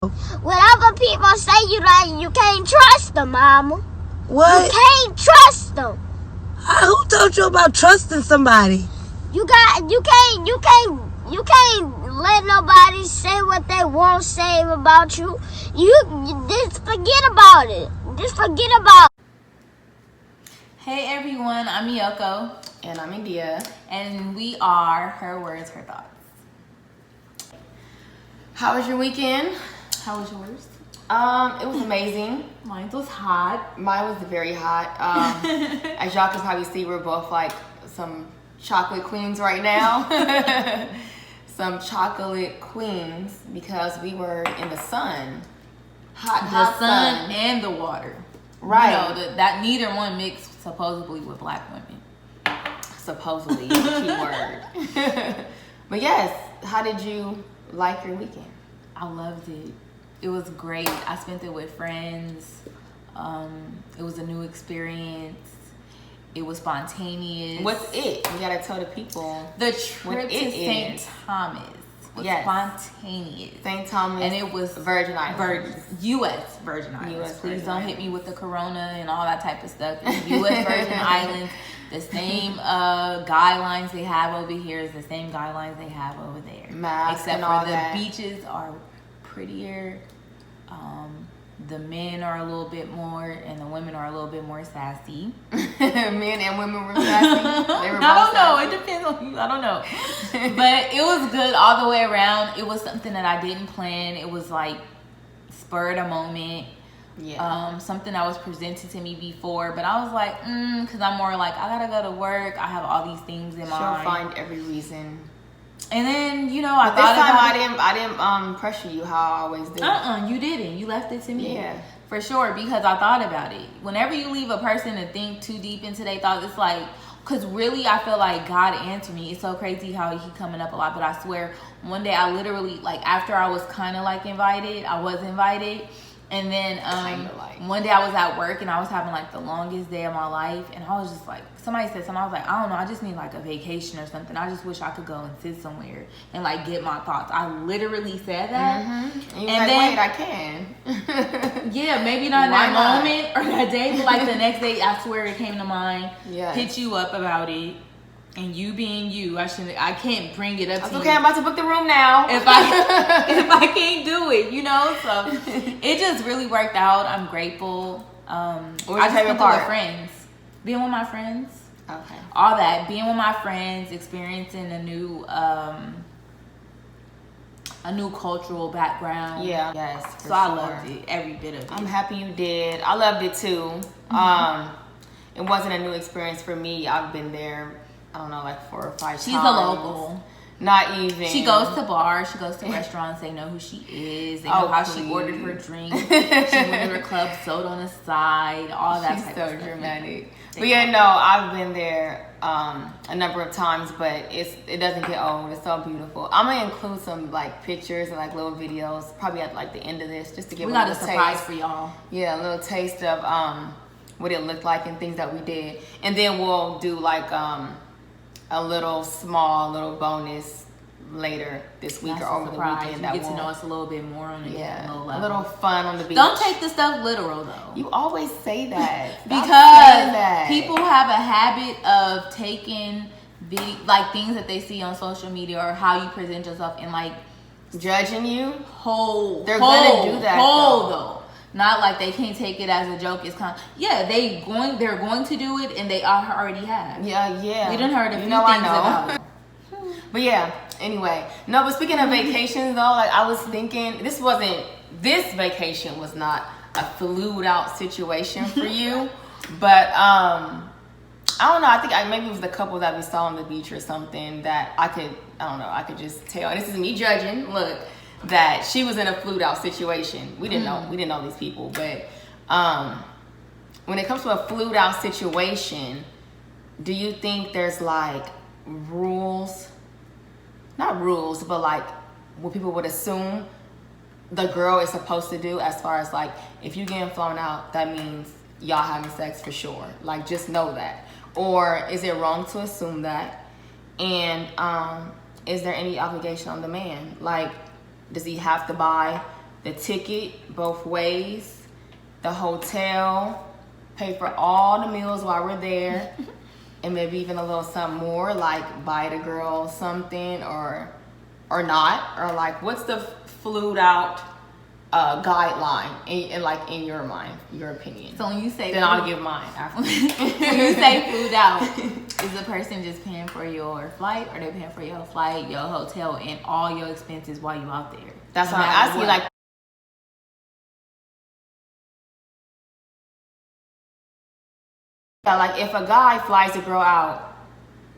When other people say you can't trust them, Mama. What? You can't trust them. Who told you about trusting somebody? You can't let nobody say what they won't say about you. You just forget about it. Just forget about it. Hey everyone, I'm Yoko. And I'm India. And we are Her Words, Her Thoughts. How was your weekend? How was yours? It was amazing. Mine was hot. Mine was very hot. As y'all can probably see, we're both like some chocolate queens right now. Some chocolate queens because we were in the sun. Hot sun and the water. Right. You know, that neither one mixed supposedly with black women. Supposedly, is the key word. But yes, how did you like your weekend? I loved it. It was great. I spent it with friends. It was a new experience. It was spontaneous. What's it? You gotta tell the people. The trip to St. Thomas was spontaneous. St. Thomas, and it was Virgin Islands. U.S. Virgin Islands. Please Virgin don't Islands. hit me with the corona and all that type of stuff. U.S. Virgin Islands. The same guidelines they have over here is the same guidelines they have over there. Masks except and for all the that. beaches are prettier. The men are a little bit more, and the women are a little bit more sassy. Men and women were sassy. They were I don't know. sassy. It depends on you. I don't know. But it was good all the way around. It was something that I didn't plan. It was like spur of the moment. Yeah. Something that was presented to me before, but I was like, because I'm more like, I gotta go to work. I have all these things in mind. She'll find every reason. And then, you know, But this thought time about I didn't pressure you how I always do. you didn't. You left it to me. Yeah. For sure, because I thought about it. Whenever you leave a person to think too deep into their thoughts, it's like, because really I feel like God answered me. It's so crazy how he coming up a lot, but I swear one day I literally, like after I was kind of like invited, I was invited. And then one day I was at work and I was having like the longest day of my life, and I was just like, somebody said something, I was like, I don't know, I just need like a vacation or something. I just wish I could go and sit somewhere and like get my thoughts. I literally said that. Mm-hmm. And you was like, wait, I can. Yeah, maybe not in that moment or that day, but like the next day, I swear it came to mind. Yes. Hit you up about it. And you being you, I can't bring it up to you. Okay, I'm about to book the room now. If I can't do it, you know? So it just really worked out. I'm grateful. What was I your just favorite spent it with part? friends. Being with my friends. Okay. All that. Being with my friends, experiencing a new cultural background. Yeah. Yes. So I loved it. Every bit of it. I'm happy you did. I loved it too. It wasn't a new experience for me. I've been there, I don't know, like 4 or 5 times. She's a local. Not even. She goes to bars, she goes to restaurants. They know who she is. They know how she ordered her drink. She went to her club soda on the side. All that type of stuff. She's so dramatic. But yeah, no, I've been there a number of times, but it doesn't get old. It's so beautiful. I'm gonna include some like pictures and like little videos probably at like the end of this, just to give We a got a little surprise taste. for y'all. Yeah, a little taste of what it looked like and things that we did, and then we'll do like a little bonus later this week That's or over a the surprise. weekend. You that get to will know us a little bit more on a low a level. little fun on the beach. Don't take the stuff literal though. You always say that. Stop saying Because that. people have a habit of taking like things that they see on social media or how you present yourself and like judging you. They're gonna do that though. Not like they can't take it as a joke. It's kind of, they're going to do it, and they already have. Yeah. We done heard a few things about it. But yeah, anyway. No, but speaking of vacations though, like I was thinking, this vacation was not a flued out situation for you. But I don't know, I think maybe it was the couple that we saw on the beach or something that I could just tell. This is me judging, look, that she was in a flued out situation. We didn't know these people, but when it comes to a flued out situation, do you think there's like rules? Not rules, but like what people would assume the girl is supposed to do as far as like, if you getting flown out, that means y'all having sex for sure. Like, just know that. Or is it wrong to assume that? And is there any obligation on the man? Like, does he have to buy the ticket both ways, the hotel, pay for all the meals while we're there, and maybe even a little something more, like buy the girl something or not, or like what's the flued out guideline in your mind, your opinion? So when you say then I'll give mine after. When you say flued out, is the person just paying for your flight, or they paying for your flight, your hotel, and all your expenses while you out there? That's what I'm asking. Like, yeah, like if a guy flies a girl out.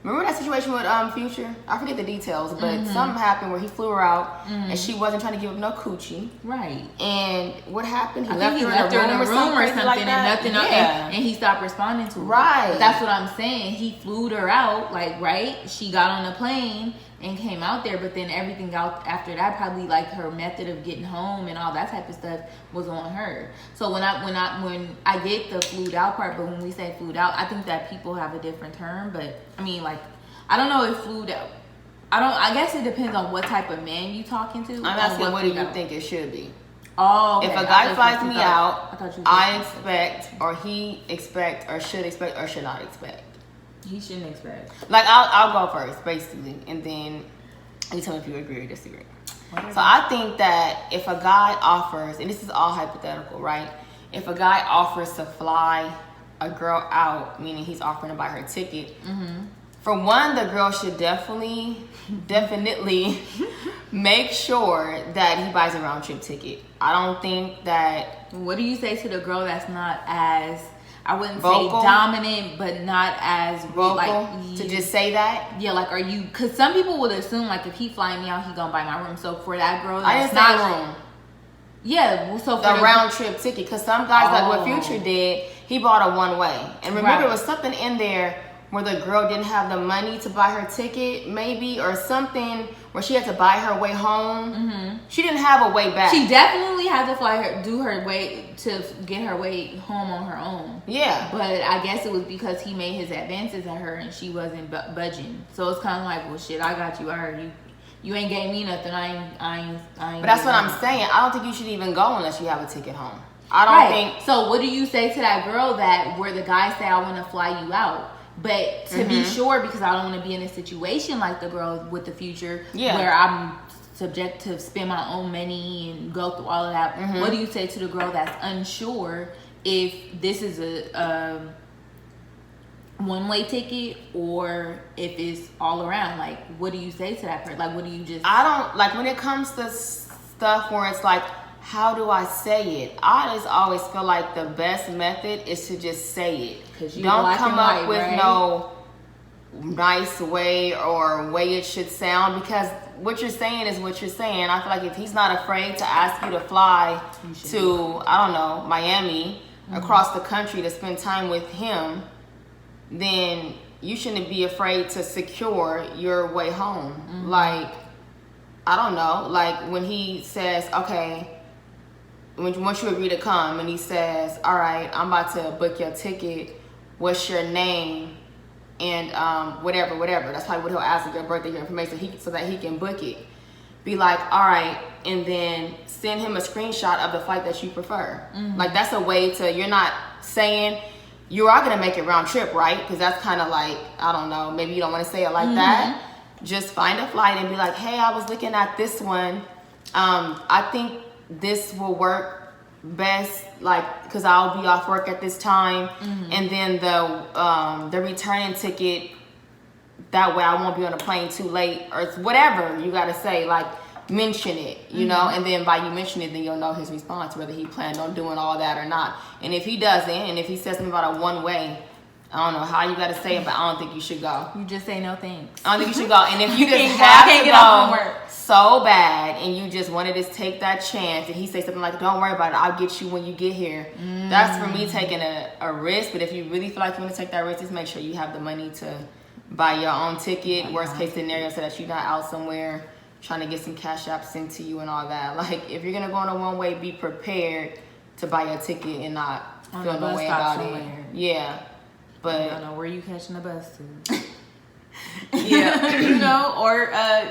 Remember that situation with Future? I forget the details, but something happened where he flew her out and she wasn't trying to give him no coochie. Right. And what happened? He I left think her he left her in a room or something, like and that. nothing Yeah. and he stopped responding to her. Right. But that's what I'm saying. He flew her out, like, right? She got on the plane and came out there, but then everything out after that, probably like her method of getting home and all that type of stuff was on her. So when I get the flued out part, but when we say flued out, I think that people have a different term. But I mean, like, I don't know if flued out. I guess it depends on what type of man you talking to. I'm asking, what do you think it should be? Oh, okay. If a guy flies me out, I expect, expect, or he expect, or should expect, or should not expect. He shouldn't expect. Like, I'll go first, basically, and then you tell me if you agree or disagree. Whatever. So I think that if a guy offers, and this is all hypothetical, right? If a guy offers to fly a girl out, meaning he's offering to buy her ticket, for one, the girl should definitely make sure that he buys a round trip ticket. I don't think that. What do you say to the girl that's not as, I wouldn't vocal? say dominant, but not as Vocal, like, to just say that? Yeah, like, are you? Because some people would assume like if he flying me out, he gonna buy my room. So for that girl, I that's didn't say not room. Yeah, well, so for The round trip ticket, because some guys, like what Future did, he bought a one way, and remember, there was something in there where the girl didn't have the money to buy her ticket, maybe, or something where she had to buy her way home. She didn't have a way back. She definitely had to do her way to get her way home on her own. Yeah. But I guess it was because he made his advances at her and she wasn't budging. So it's kind of like, well, shit, I got you. I heard you. You ain't gave me nothing. I ain't. But that's what I'm saying. I don't think you should even go unless you have a ticket home. I don't think. So what do you say to that girl where the guy say, I want to fly you out? But to be sure, because I don't want to be in a situation like the girl with the Future, where I'm subject to spend my own money and go through all of that. What do you say to the girl that's unsure if this is a one-way ticket or if it's all around? Like, what do you say to that person? Like, what do you just... I don't, like, when it comes to stuff where it's like, how do I say it? I just always feel like the best method is to just say it. Don't come up with no nice way or way it should sound, because what you're saying is what you're saying. I feel like if he's not afraid to ask you to fly to, I don't know, Miami, across the country to spend time with him, then you shouldn't be afraid to secure your way home. Like, I don't know, like when he says, okay, once you agree to come, and he says, all right, I'm about to book your ticket, what's your name, and whatever. That's probably what he'll ask, like your birthday, your information, so that he can book it. Be like, all right, and then send him a screenshot of the flight that you prefer. Like, that's a way to, you're not saying you are going to make it round trip, right? Because that's kind of like, I don't know, maybe you don't want to say it like that. Just find a flight and be like, hey, I was looking at this one. I think this will work best, like, because I'll be off work at this time, and then the returning ticket, that way I won't be on a plane too late, or it's whatever you gotta say, like, mention it, you know, and then by you mention it, then you'll know his response, whether he planned on doing all that or not. And if he doesn't, and if he says something about a one way, I don't know how you gotta say it, but I don't think you should go. You just say no thanks. I don't think you should go. And if you just have to go so bad, and you just wanted to take that chance, and he say something like, don't worry about it, I'll get you when you get here. That's for me taking a risk. But if you really feel like you want to take that risk, just make sure you have the money to buy your own ticket, worst case scenario, so that you're not out somewhere trying to get some cash apps sent to you and all that. Like, if you're gonna go on a one way, be prepared to buy your ticket and not feel no way about it. Yeah. But I don't know where you catching the bus to. You know, or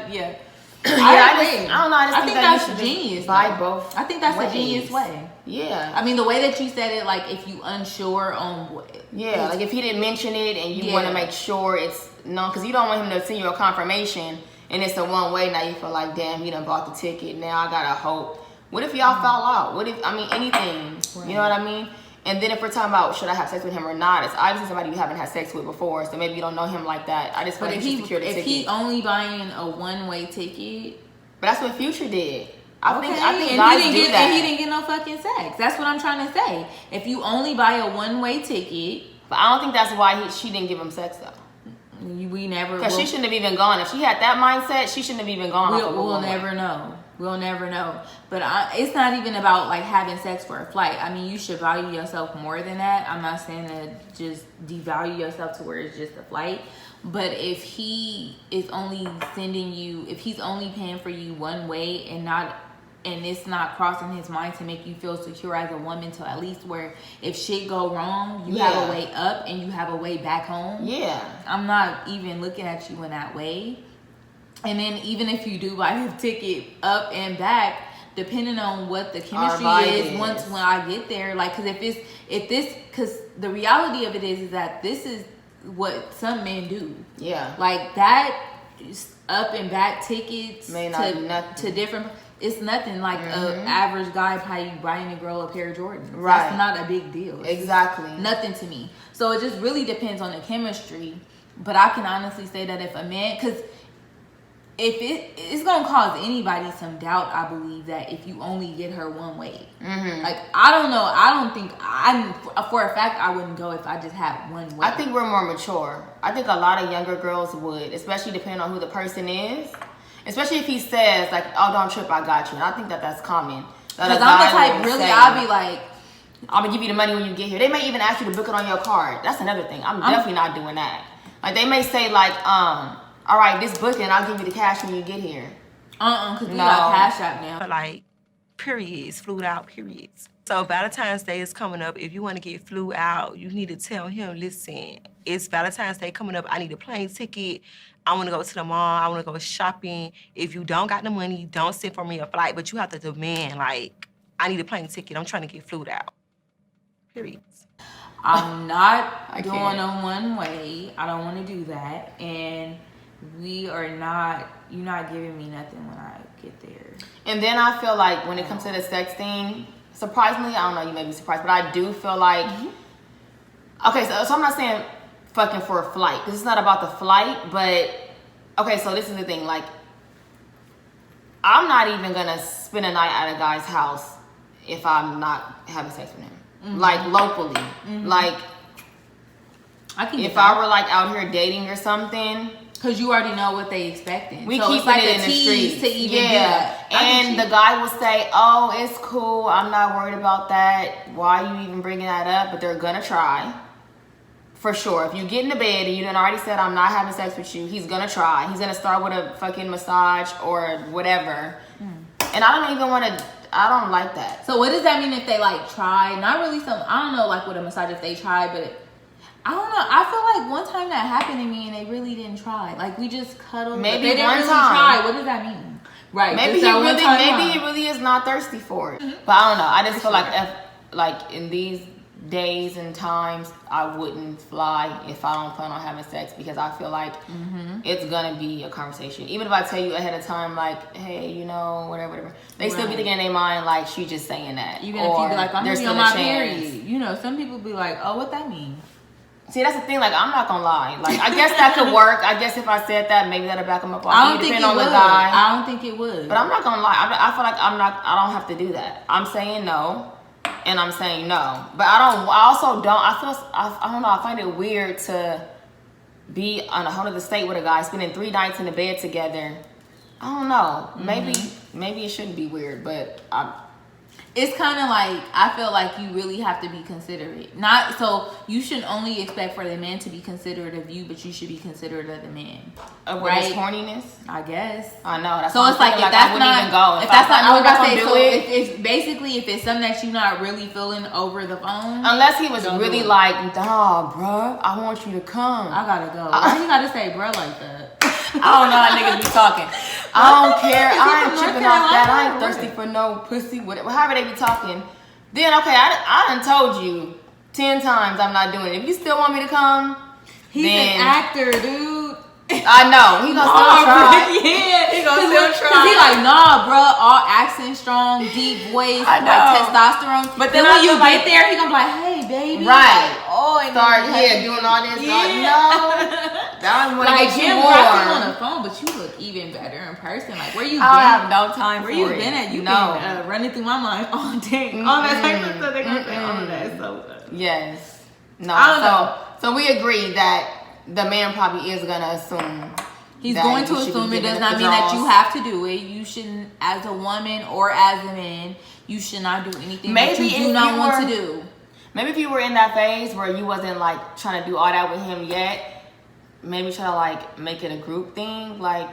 yeah. I don't know. I think that's you should genius. Buy both. I think that's ways. a genius way. Yeah. I mean, the way that you said it, like if you unsure on what. Yeah, like if he didn't mention it and you want to make sure it's known, because you don't want him to send you a confirmation and it's a one way. Now you feel like, damn, he done bought the ticket. Now I gotta hope. What if y'all fell out? What if, I mean, anything. Right. You know what I mean? And then if we're talking about should I have sex with him or not, it's obviously somebody you haven't had sex with before, so maybe you don't know him like that. I just feel like you should secure the ticket. If he only buying a one-way ticket. But that's what Future did. I think and guys do that. And he didn't get no fucking sex. That's what I'm trying to say. If you only buy a one-way ticket. But I don't think that's why she didn't give him sex, though. We never. Because she shouldn't have even gone. If she had that mindset, she shouldn't have even gone. We'll never know. We'll never know. But it's not even about like having sex for a flight. I mean, you should value yourself more than that. I'm not saying to just devalue yourself to where it's just a flight. But if he is only sending you, if he's only paying for you one way and it's not crossing his mind to make you feel secure as a woman, to at least where if shit go wrong, you have a way up and you have a way back home. Yeah. I'm not even looking at you in that way. And then even if you do buy the ticket up and back, depending on what the chemistry is when I get there, like, because the reality of it is that this is what some men do. Yeah. Like that up and back tickets to different. It's nothing like an average guy probably buying a girl a pair of Jordans. Right. That's not a big deal. Exactly. Nothing to me. So it just really depends on the chemistry. But I can honestly say that if a man, because if it's gonna cause anybody some doubt, I believe that if you only get her one way. Like I don't know. I don't think for a fact I wouldn't go if I just had one way. I think we're more mature. I think a lot of younger girls would, especially depending on who the person is. Especially if he says like, "Oh, don't trip, I got you," and I think that's common. Because I'm the type, really, I'll be like, "I'm gonna give you the money when you get here." They may even ask you to book it on your card. That's another thing. I'm definitely not doing that. Like they may say like, "All right, this booking, I'll give you the cash when you get here." Because we got Cash App now. Like periods, flew out periods. So Valentine's Day is coming up. If you want to get flew out, you need to tell him, listen, it's Valentine's Day coming up. I need a plane ticket. I want to go to the mall. I want to go shopping. If you don't got the money, don't send for me a flight. But you have to demand, like, I need a plane ticket. I'm trying to get flew out. Periods. I'm not doing a one way. I don't want to do that. And you're not giving me nothing when I get there. And then I feel like when it comes to the sex thing, surprisingly, I don't know, you may be surprised, but I do feel like, okay, so I'm not saying fucking for a flight, because it's not about the flight, but, okay, so this is the thing, like, I'm not even gonna spend a night at a guy's house if I'm not having sex with him. Like, locally. Like, if I were, like, out here dating or something. Because you already know what they expecting. We keep it in the streets. To even do that. And the guy will say, "Oh, it's cool. I'm not worried about that. Why are you even bringing that up?" But they're going to try. For sure. If you get into bed and you done already said, "I'm not having sex with you," he's going to try. He's going to start with a fucking massage or whatever. And I don't even want to... I don't like that. So what does that mean if they, like, try? Not really some... I don't know, like, with a massage if they try, but... I don't know. I feel like one time that happened to me and they really didn't try. Like we just cuddled. Maybe they didn't one really time. Try. What does that mean? Right. Maybe he really is not thirsty for it. But I don't know. I just feel like in these days and times, I wouldn't fly if I don't plan on having sex because I feel like it's gonna be a conversation. Even if I tell you ahead of time, like, hey, you know, whatever, they still be thinking in their mind like she's just saying that. Even if you be like, I'm gonna be on my period. You know, some people be like, oh, what that mean? See, that's the thing. Like, I'm not gonna lie. Like, I guess that could work. I guess if I said that, maybe that'll back him up. I don't think it would. I don't think it would. But I'm not gonna lie. I feel like I don't have to do that. I'm saying no, and I'm saying no. But I also don't. I don't know. I find it weird to be on a whole other state with a guy, spending 3 nights in the bed together. I don't know. Maybe it shouldn't be weird, but it's kind of like, I feel like you really have to be considerate. Not so you shouldn't only expect for the man to be considerate of you, but you should be considerate of the man. Of right? His horniness? I guess. I know. That's so it's like if that's not even go. If that's not, I was gonna say, so if basically if it's something that you're not really feeling over the phone, unless he was really like, nah, bruh, I want you to come. I gotta go. Why you gotta say bruh like that? I don't know how niggas be talking. I don't care. Is he I ain't from tripping North off that. I Carolina ain't or thirsty what? for no pussy. Whatever, however they be talking. Then okay, I done told you 10 times I'm not doing it. If you still want me to come, He's then an actor, dude. I know he gonna still try. Yeah, He gonna still try. Cause he like, nah, bro, all accent strong, deep voice, I like know. testosterone. But then then when I you feel like- get there, he gonna be like, hey, baby. Right. Like, oh, and Start then doing all this. Yeah. No, I want to like get you Jim warm. Rossing on the phone, but you look even better in person. Like, where you I don't have been? no time Where for you it. been at? You No. been running through my mind all day. All that type of stuff. They gonna say all of that. So Yes. No. I don't know. So we agree that the man probably is gonna assume. he's that going to you should be assume it giving does up not the mean that you draws. have to do it. You shouldn't, as a woman or as a man, you should not do anything that Maybe you do if not you want were- to do. Maybe if you were in that phase where you wasn't like trying to do all that with him yet, maybe try to like make it a group thing, like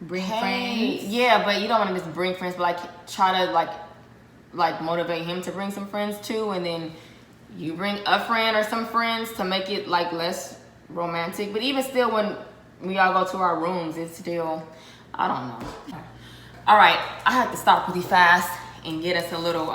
Bring hey, friends. yeah, but you don't want to just bring friends, but like try to like motivate him to bring some friends too, and then you bring a friend or some friends to make it like less romantic. But even still, when we all go to our rooms, it's still, I don't know. All right, I have to stop really fast and get us a little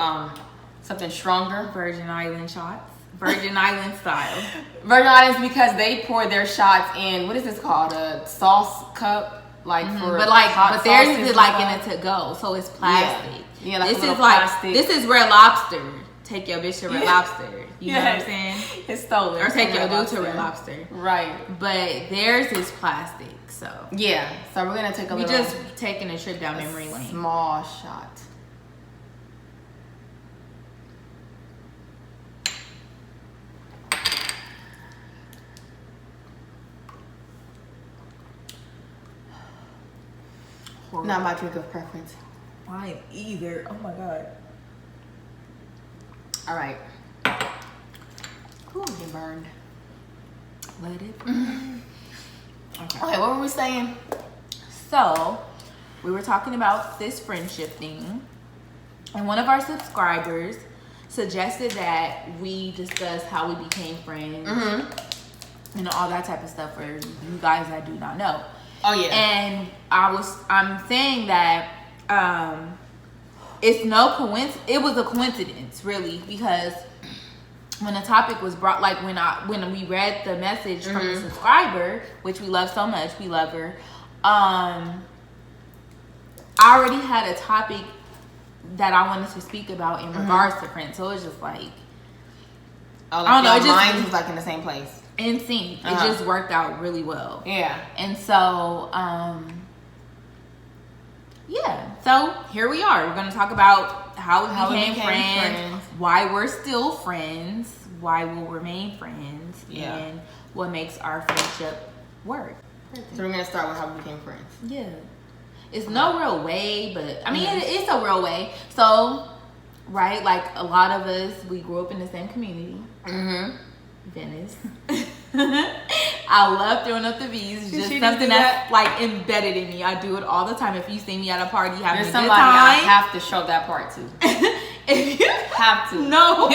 something stronger. Virgin Island shots. Virgin Island style. Virgin Islands, because they pour their shots in, what is this called? A sauce cup? Like for But like, hot but theirs sauces is and like stuff? in a to-go, so it's plastic. Yeah, like a this little is like plastic. this is Red Lobster. Take your bitch to Red Lobster. You know what I'm Yes. saying? It's stolen. Or take from your Red dude to Red Lobster. Right. But theirs is plastic, so Yeah. So we're gonna take a we little just taking a trip down memory lane. small shot. Not my drink of preference. Mine either. Oh my god. All right. Ooh, you burned. Let it. Okay, what were we saying? So, we were talking about this friendship thing, and one of our subscribers suggested that we discuss how we became friends, and all that type of stuff for you guys that do not know. Oh yeah. And I'm saying that it's no coincidence. It was a coincidence, really, because when the topic was brought, like when we read the message from the subscriber, which we love so much, we love her. I already had a topic that I wanted to speak about in regards to friends, so it's just like Oh, I don't know, it just- mine was like in the same place. in sync. It just worked out really well. Yeah. And so, yeah. So here we are. We're gonna talk about how we became friends, why we're still friends, why we'll remain friends, Yeah. and what makes our friendship work. So we're gonna start with how we became friends. Yeah. It's no real way, but I mean, it's a real way. So, right, like a lot of us, we grew up in the same community. Venice. I love throwing up the V's. It's just she something just do that's like embedded in me. I do it all the time. If you see me at a party having There's a good somebody I time, have to show that part to. if you Have to. no,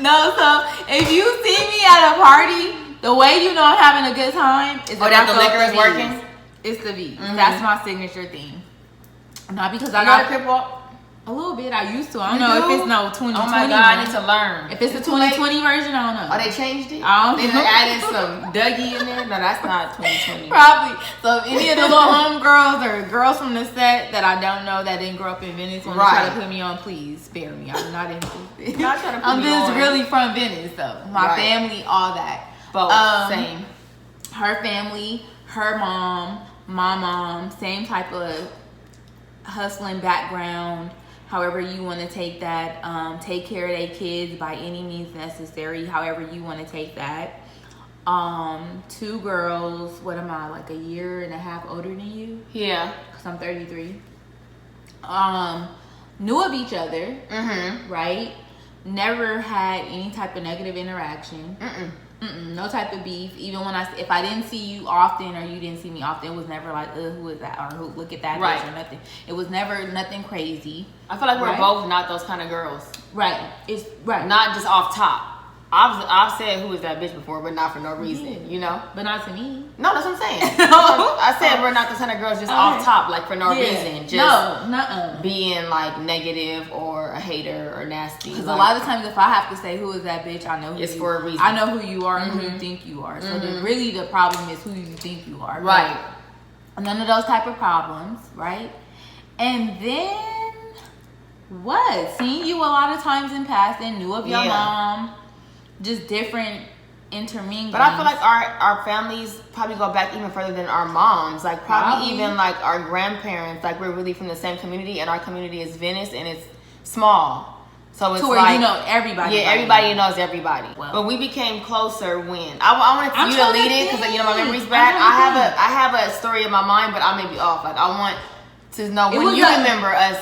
no. So if you see me at a party, the way you know I'm having a good time is that I the throw up liquor is V's. working? It's the V. That's my signature thing. Not because I You got a got crip walk? a little bit. I used to. I don't You know do? if it's no 2020. Oh my god, I need to learn. If it's the too late? 2020 version, I don't know. Oh, they changed it? I don't They know. added some Dougie in there? No, that's not 2020. Probably. So if any of the little homegirls or girls from the set that I don't know that didn't grow up in Venice want to try to put me on, please spare me. I'm not interested. Not trying to put I'm me just on. really from Venice though. My Right. family, all that. Both, same. Her family, her mom, my mom, same type of hustling background. However you want to take that, take care of their kids by any means necessary. However you want to take that. 2 girls. What am I, like a year and a half older than you? Yeah. Cause I'm 33. Knew of each other, right? Never had any type of negative interaction. No type of beef. Even when if I didn't see you often or you didn't see me often, it was never like, who is that? Or who, look at that bitch or nothing. It was never nothing crazy. I feel like we're Right. both not those kind of girls. Right. It's right. Not just off top. I've said who is that bitch before, but not for no reason, you know? But not to me. No, that's what I'm saying. I said we're not the kind of girls just off top, like for no reason. Just being like negative or a hater or nasty. Because a lot of times if I have to say who is that bitch, I know who it's for a reason. I know who you are and who you think you are. So really the problem is who you think you are. Right. But none of those type of problems, right? And then what? Seeing you a lot of times in passing, knew of your mom. Just different intermingling. But I feel like our families probably go back even further than our moms. Like probably even like our grandparents. Like we're really from the same community, and our community is Venice, and it's small. So it's to where like, you know everybody. Yeah, everybody knows everybody. Well, but we became closer when I wanted you to lead it because you know my memory's bad. I have a story in my mind, but I may be off. Like I want to know when you remember us.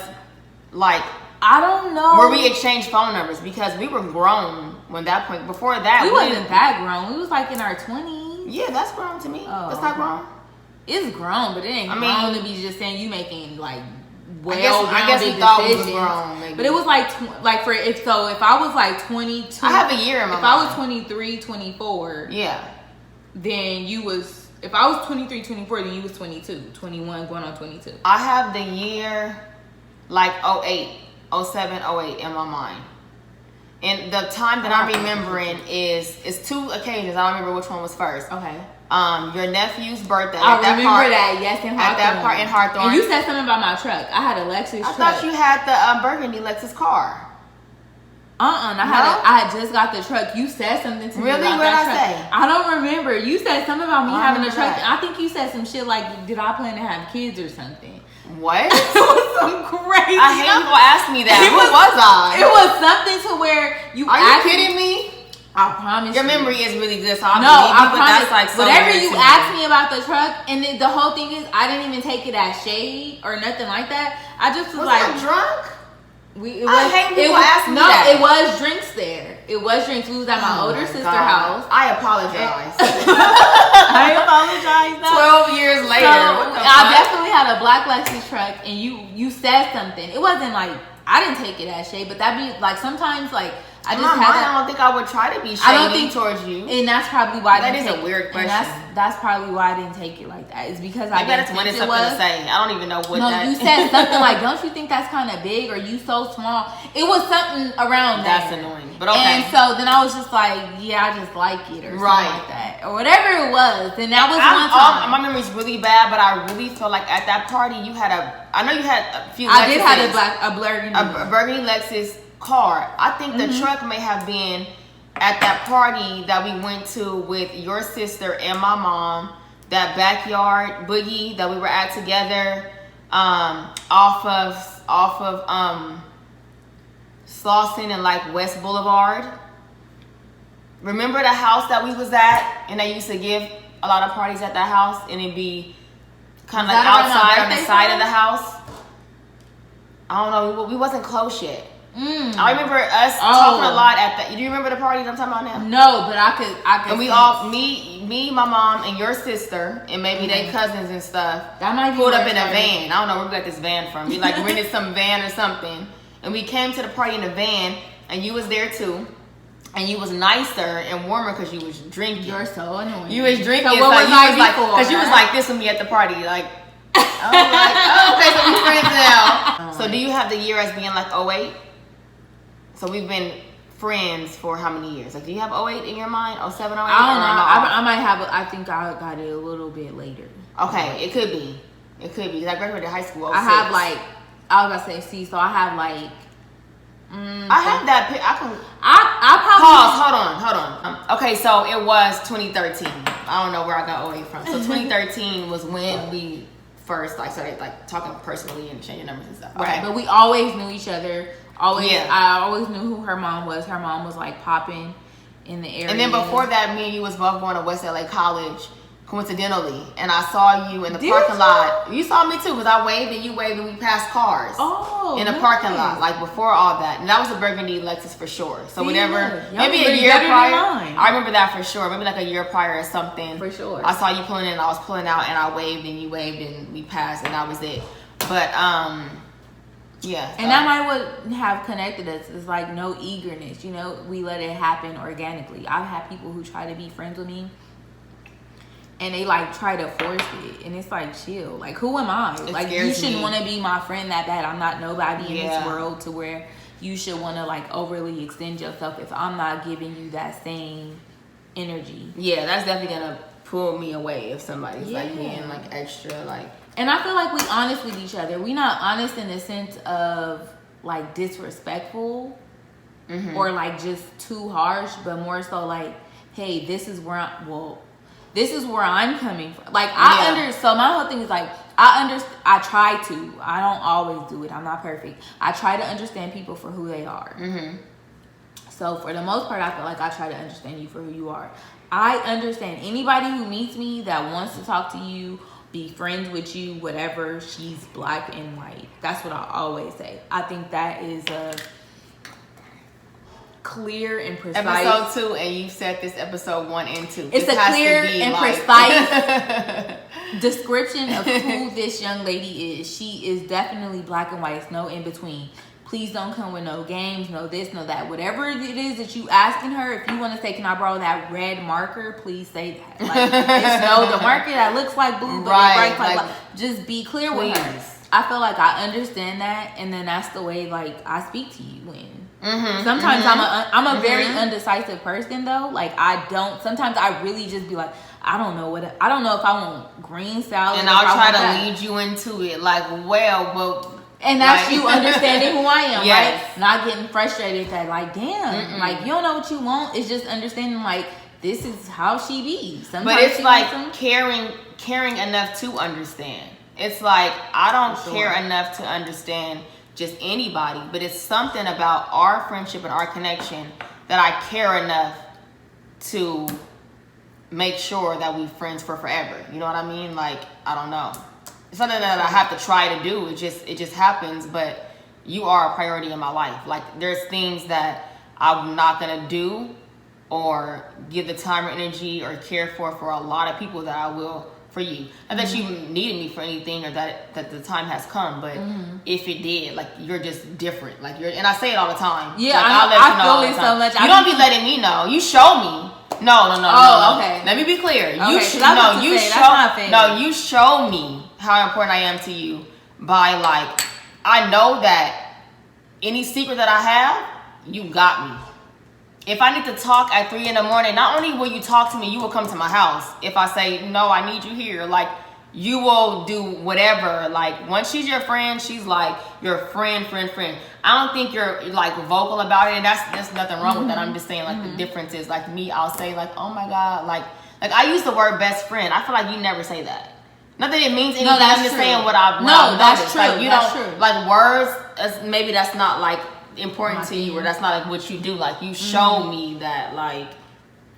Like I don't know where we exchanged phone numbers because we were grown when that point. Before that, we wasn't that grown. We was like in our 20s. Yeah, that's grown to me. Oh, that's not grown. It's grown, but it ain't grown to be just saying you making like I guess we thought we was grown. Maybe. But it was like if I was like 22, I have a year in my mind. I was 23, 24, yeah, then you was. If I was 23, 24, then you was 22, 21, going on 22. I have the year like 08. 07, 08 in my mind. And the time that I'm remembering is two occasions. I don't remember which one was first. Okay. Your nephew's birthday. I remember that. Yes, in Hawthorne. At that part in Hawthorne. And you said something about my truck. I had a Lexus truck. I thought you had the burgundy Lexus car. I had just got the truck. You said something to me about that truck. What did I say? I don't remember. You said something about me having a truck. I think you said some shit like, did I plan to have kids or something? What? It was some crazy. I hate people ask me that. Who was I? It was something to where you. Are you kidding me? I promise. Your memory is really good, so I promise. That's like so whatever you asked me about the truck, and the whole thing is, I didn't even take it as shade or nothing like that. I just was like drunk. I hate people asking me that. It was drinks there. It was drinks. We was at my older sister's house. I apologize. I apologize. 12 years later. So, I definitely had a black Lexus truck, and you said something. It wasn't like I didn't take it as shade, but that be like sometimes like I just I don't think I would try to be shady towards you. And that's probably why that is a weird question. That's probably why I didn't take it like that. It's because I didn't think it was. To say. I don't even know what that. No, you said something like, "Don't you think that's kind of big? Or you so small?" It was something around that. That's annoying, but okay. And so then I was just like, "Yeah, I just like it," or something like that, or whatever it was. And that was one time. My memory's really bad, but I really feel like at that party you had I know you had a few. I did have a burgundy Lexus car. I think the truck may have been at that party that we went to with your sister and my mom, that backyard boogie that we were at together, off of Slauson and like West Boulevard. Remember the house that we was at, and they used to give a lot of parties at that house, and it'd be kind of like outside on the side of the house. I don't know. We wasn't close yet. I remember us talking a lot at that. Do you remember the party that I'm talking about now? No, but I could. And we all, me, my mom, and your sister, and maybe they cousins and stuff. That might be pulled up in a van. I don't know where we got this van from. We like rented some van or something, and we came to the party in a van, and you was there too. And you was nicer and warmer because you was drinking. You're so annoying. You was drinking. So what was I like? Because you was like this with me at the party, like. I was like, oh, okay, so we friends now. So do you have the year as being like 08? So we've been friends for how many years? Like, do you have 08 in your mind? 07, 08? I don't know. I might have. I think I got it a little bit later. Okay, it could be. It could be because I graduated high school. 06. I have like. I was about to say so I have like. I have that. I can. I probably hold on. Okay, so it was 2013. I don't know where I got 08 from. So 2013 was when we first like started like talking personally and changing numbers and stuff. Okay. Right, but we always knew each other. Always, yeah. I always knew who her mom was. Her mom was like popping in the area. And then before that, me and you was both going to West LA College, coincidentally. And I saw you in the parking lot. You saw me too, because I waved and you waved and we passed cars. Oh, in the parking lot, like before all that. And that was a burgundy Lexus for sure. So whatever, maybe a year prior. I remember that for sure. Maybe like a year prior or something. For sure. I saw you pulling in, I was pulling out, and I waved and you waved and we passed, and that was it. But Yeah. And that might would have connected us. It's like no eagerness, you know, we let it happen organically. I've had people who try to be friends with me and they like try to force it, and it's like, chill. Like, who am I? Like, you shouldn't want to be my friend that bad. I'm not nobody in this world to where you should want to like overly extend yourself if I'm not giving you that same energy. Yeah, that's definitely gonna pull me away if somebody's like being like extra like. And I feel like we honest with each other. We not honest in the sense of like disrespectful or like just too harsh, but more so like, hey, this is where I'm coming from. Like, so my whole thing is like, I try to. I don't always do it. I'm not perfect. I try to understand people for who they are. So for the most part, I feel like I try to understand you for who you are. I understand anybody who meets me that wants to talk to you, be friends with you, whatever, she's black and white. That's what I always say. I think that is a clear and precise. Episode 2, and you said this episode 1 and 2. It's a clear and precise description of who this young lady is. She is definitely black and white. It's no in between. Please don't come with no games, no this, no that. Whatever it is that you asking her, if you want to say, can I borrow that red marker? Please say that. Like, it's the marker that looks like blue, but it breaks like just be clear with her. I feel like I understand that, and then that's the way like I speak to you. Sometimes I'm a very undecisive person though. Like, sometimes I really just be like, I don't know if I want green salad, and I'll try to lead you into it. Like, and that's you understanding who I am, right? Not getting frustrated that like, damn, like you don't know what you want. It's just understanding like this is how she be. Sometimes but it's like caring enough to understand. It's like I don't care enough to understand just anybody, but it's something about our friendship and our connection that I care enough to make sure that we friends for forever. You know what I mean? Like, I don't know. It's something that I have to try to do. It just happens, but you are a priority in my life. Like, there's things that I'm not gonna do or give the time or energy or care for a lot of people that I will for you. Not that you needed me for anything or that the time has come, but if it did, like, you're just different. Like, and I say it all the time. Yeah, like, I feel it so much. You don't be letting me know. You show me. No. Okay. Let me be clear. Okay, you show me how important I am to you by, like, I know that any secret that I have, you got me. If I need to talk at 3 a.m, not only will you talk to me, you will come to my house. If I say, no, I need you here, like, you will do whatever. Like, once she's your friend, she's like your friend. I don't think you're like vocal about it, and there's nothing wrong with that. I'm just saying, like, the difference is, like, me, I'll say, like, oh my God, like I use the word best friend. I feel like you never say that. Not that it means anything. No, that's I'm just true. saying what I've that's true. Like, you that's don't true. like words. Maybe that's not like important to you, or that's not like what you do. Like, you show me that, like,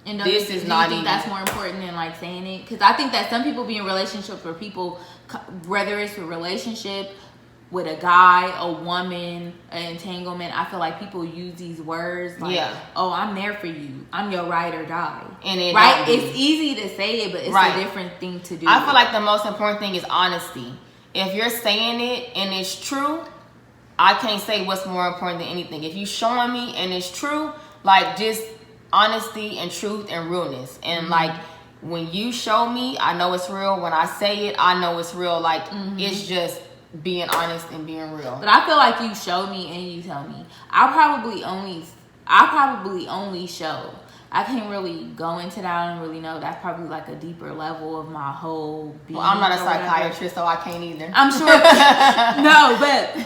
and this is not even. That's more important than like saying it, because I think that some people be in relationships where people, whether it's a relationship with a guy, a woman, an entanglement, I feel like people use these words like, oh, I'm there for you, I'm your ride or die, and it right? It's easy to say it, but it's a different thing to do. I feel like the most important thing is honesty. If you're saying it and it's true, I can't say what's more important than anything. If you showing me and it's true, like, just honesty and truth and realness. And like, when you show me, I know it's real. When I say it, I know it's real. Like, it's just being honest and being real. But I feel like you show me and you tell me. I probably only show. I can't really go into that. I don't really know. That's probably like a deeper level of my whole being. Well, I'm not a psychiatrist, so I can't either. I'm sure. No, but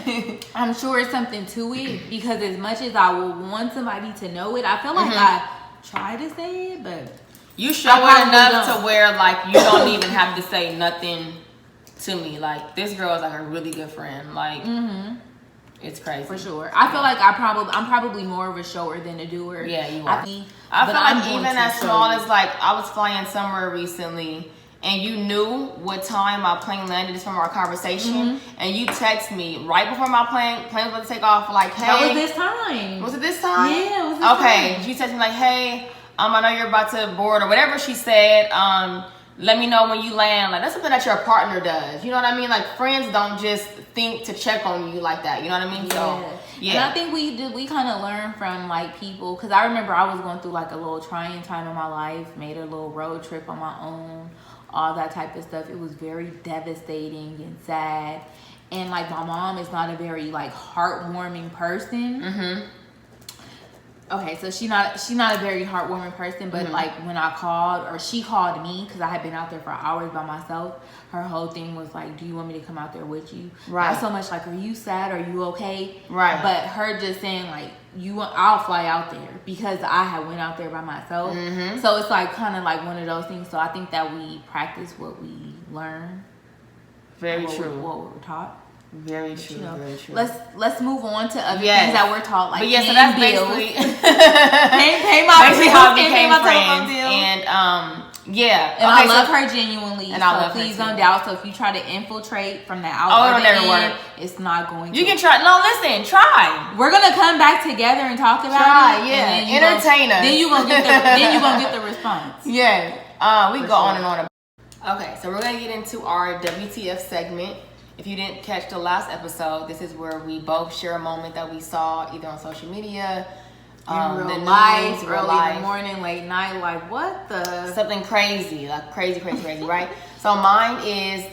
I'm sure it's something to it, because as much as I will want somebody to know it, I feel like I try to say it, but you show it enough to where, like, you don't even have to say nothing to me. Like, this girl is like a really good friend. Like, it's crazy. For sure. I feel like I'm probably more of a shower than a doer. Yeah, you are. I feel like even as small as, like, I was flying somewhere recently, and you knew what time my plane landed from our conversation, and you text me right before my plane was about to take off, like, hey. That was this time. Was it this time? Yeah, it was this time. Okay. You text me like, hey, I know you're about to board, or whatever she said. let me know when you land. Like, that's something that your partner does. You know what I mean? Like, friends don't just think to check on you like that. You know what I mean? Yeah. So, yeah. And I think we kind of learn from, like, people. Because I remember I was going through, like, a little trying time in my life. Made a little road trip on my own. All that type of stuff. It was very devastating and sad. And, like, my mom is not a very, like, heartwarming person. Mm-hmm. Okay, so she's not a very heartwarming person, but like when I called, or she called me, because I had been out there for hours by myself, her whole thing was like, do you want me to come out there with you? Right. Not so much like, are you sad? Are you okay? Right. But her just saying like, I'll fly out there, because I had went out there by myself. Mm-hmm. So it's like kind of like one of those things. So I think that we practice what we learn. Very what true. What we're taught. Very true, very true. Let's move on to other things that we're taught, like but yeah, so that's bills. basically pay my basically bills, how we became pay my friends. telephone bill. And yeah, And I love her genuinely. And I love her please too. don't doubt. So if you try to infiltrate from the out or the it'll never in, work. it's not going to. You can try. No, listen, try. We're gonna come back together and talk about it. Yeah, and then entertain us. Then you gonna get the response. Yeah, we go on and on. Okay, so we're gonna get into our WTF segment. If you didn't catch the last episode, this is where we both share a moment that we saw either on social media, real the life, news, early life. in the morning, late night, like what the Something crazy, like crazy, right? So mine is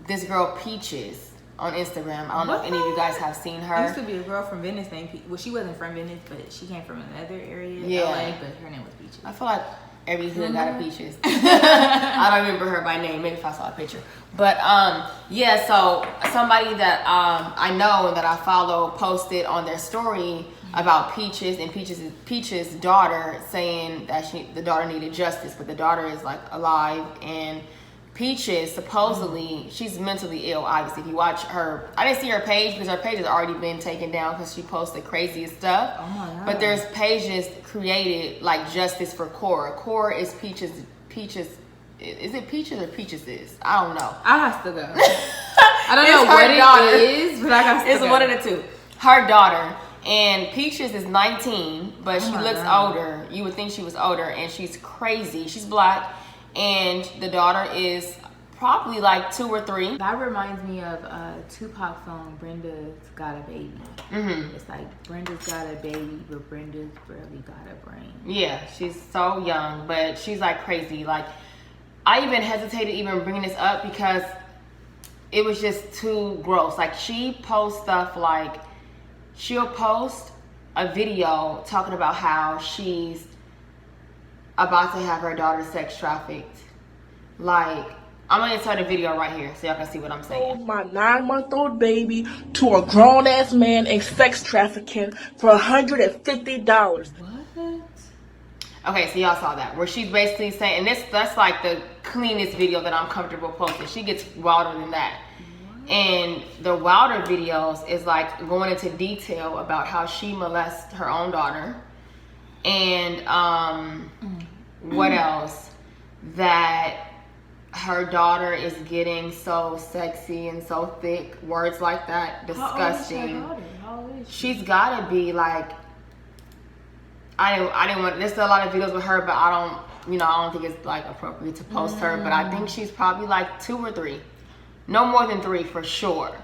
this girl Peaches on Instagram. I don't know if any of you guys have seen her. There used to be a girl from Venice named Peaches. Well, she wasn't from Venice, but she came from another area, Yeah. LA, but her name was Peaches. I feel like every hood got a Peaches. I don't remember her by name. Maybe if I saw a picture. But yeah. So somebody that I know and that I follow posted on their story about Peaches and Peaches' daughter, saying that the daughter needed justice, but the daughter is like alive. And Peaches supposedly she's mentally ill. Obviously, if you watch her, I didn't see her page because her page has already been taken down because she posts the craziest stuff. Oh my God. But there's pages created like Justice for Cora. Cora is Peaches. Is it Peaches or Peaches is? I don't know. I have to go. I don't know what it is, but I got to go. It's one of the two. Her daughter. And Peaches is 19, but she looks older. You would think she was older, and she's crazy. She's black, and the daughter is probably like 2 or 3. That reminds me of a Tupac song, Brenda's Got a Baby. Mm-hmm. It's like, Brenda's got a baby, but Brenda's barely got a brain. Yeah, she's so young, but she's like crazy. Like, I even hesitated even bringing this up because it was just too gross. Like, she posts stuff like, she'll post a video talking about how she's about to have her daughter sex trafficked. Like, I'm gonna insert a video right here so y'all can see what I'm saying. My 9-month-old baby to a grown-ass man and sex trafficking for $150. What? Okay, so y'all saw that, where she's basically saying, and that's like the cleanest video that I'm comfortable posting. She gets wilder than that. And the wilder videos is like going into detail about how she molests her own daughter. And what else? That her daughter is getting so sexy and so thick. Words like that. Disgusting. How old is she? She's gotta be like, I didn't want, there's still a lot of videos with her, but I don't think it's like appropriate to post her, but I think she's probably like 2 or 3. No more than 3 for sure.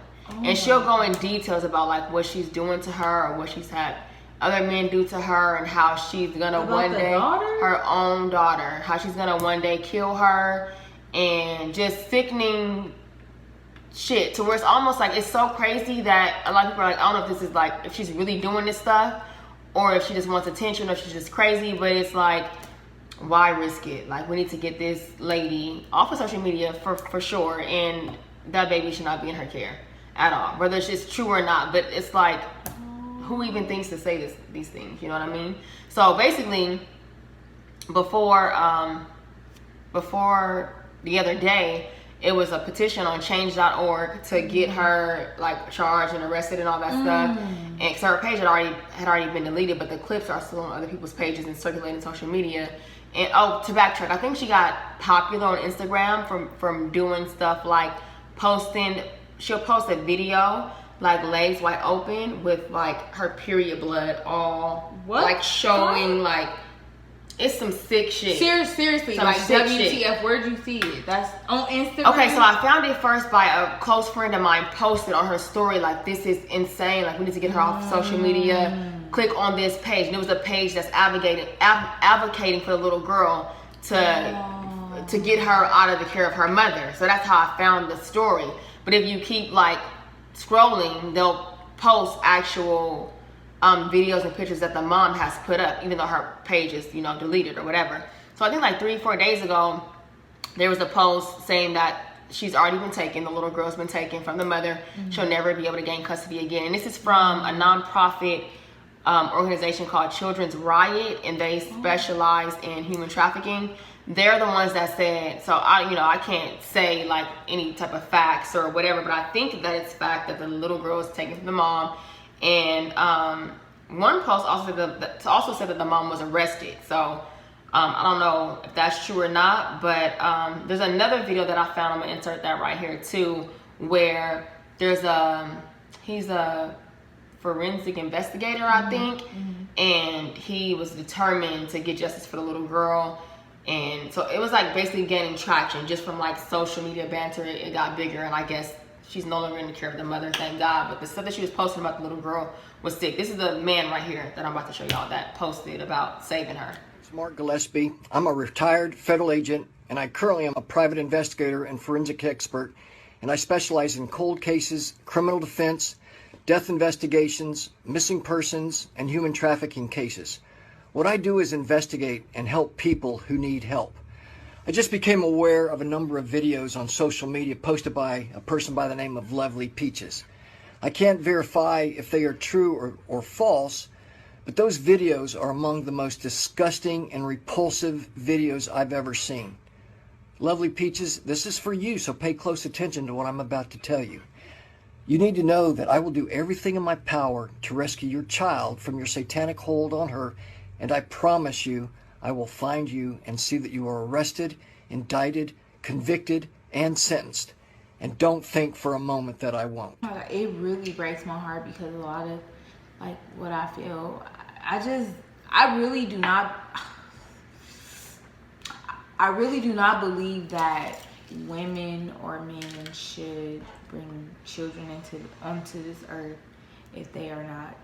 And she'll go in details about like what she's doing to her or what she's had other men do to her, and how she's gonna one day, her own daughter, how she's gonna one day kill her, and just sickening shit to where it's almost like, it's so crazy that a lot of people are like, I don't know if this is like, if she's really doing this stuff or if she just wants attention or if she's just crazy, but it's like, why risk it? Like, we need to get this lady off of social media for sure, and that baby should not be in her care at all, whether it's just true or not. But it's like, who even thinks to say these things? You know what I mean? So basically, before the other day, it was a petition on change.org to get her like charged and arrested and all that stuff. And so her page had already been deleted, but the clips are still on other people's pages and circulating social media. And to backtrack, I think she got popular on Instagram from doing stuff like she'll post a video like legs wide open with like her period blood all like showing, like It's some sick shit. Seriously, Some like sick WTF, shit. where'd you see it? That's on Instagram? Okay, so I found it first by a close friend of mine posted on her story, like, this is insane. Like, we need to get her off social media. Click on this page. And it was a page that's advocating for the little girl to get her out of the care of her mother. So that's how I found the story. But if you keep, like, scrolling, they'll post actual videos and pictures that the mom has put up, even though her page is, deleted or whatever. So I think like 3-4 days ago, there was a post saying that she's already been taken. The little girl's been taken from the mother. She'll never be able to gain custody again. And this is from a nonprofit organization called Children's Riot, and they specialize in human trafficking. They're the ones that said, so I can't say like any type of facts or whatever, but I think that it's fact that the little girl was taken from the mom. And one post also said that the mom was arrested. So I don't know if that's true or not, but there's another video that I found. I'm gonna insert that right here too, where there's he's a forensic investigator, I think, and he was determined to get justice for the little girl. And so it was like basically gaining traction just from like social media banter. It got bigger, and I guess she's no longer in the care of the mother, thank God. But the stuff that she was posting about the little girl was sick. This is the man right here that I'm about to show y'all that posted about saving her. It's Mark Gillespie. I'm a retired federal agent, and I currently am a private investigator and forensic expert, and I specialize in cold cases, criminal defense, death investigations, missing persons, and human trafficking cases. What I do is investigate and help people who need help. I just became aware of a number of videos on social media posted by a person by the name of Lovely Peaches. I can't verify if they are true or false, but those videos are among the most disgusting and repulsive videos I've ever seen. Lovely Peaches, this is for you, so pay close attention to what I'm about to tell you. You need to know that I will do everything in my power to rescue your child from your satanic hold on her, and I promise you I will find you and see that you are arrested, indicted, convicted, and sentenced. And don't think for a moment that I won't. It really breaks my heart because a lot of like what I feel, I really do not believe that women or men should bring children onto this earth if they are not.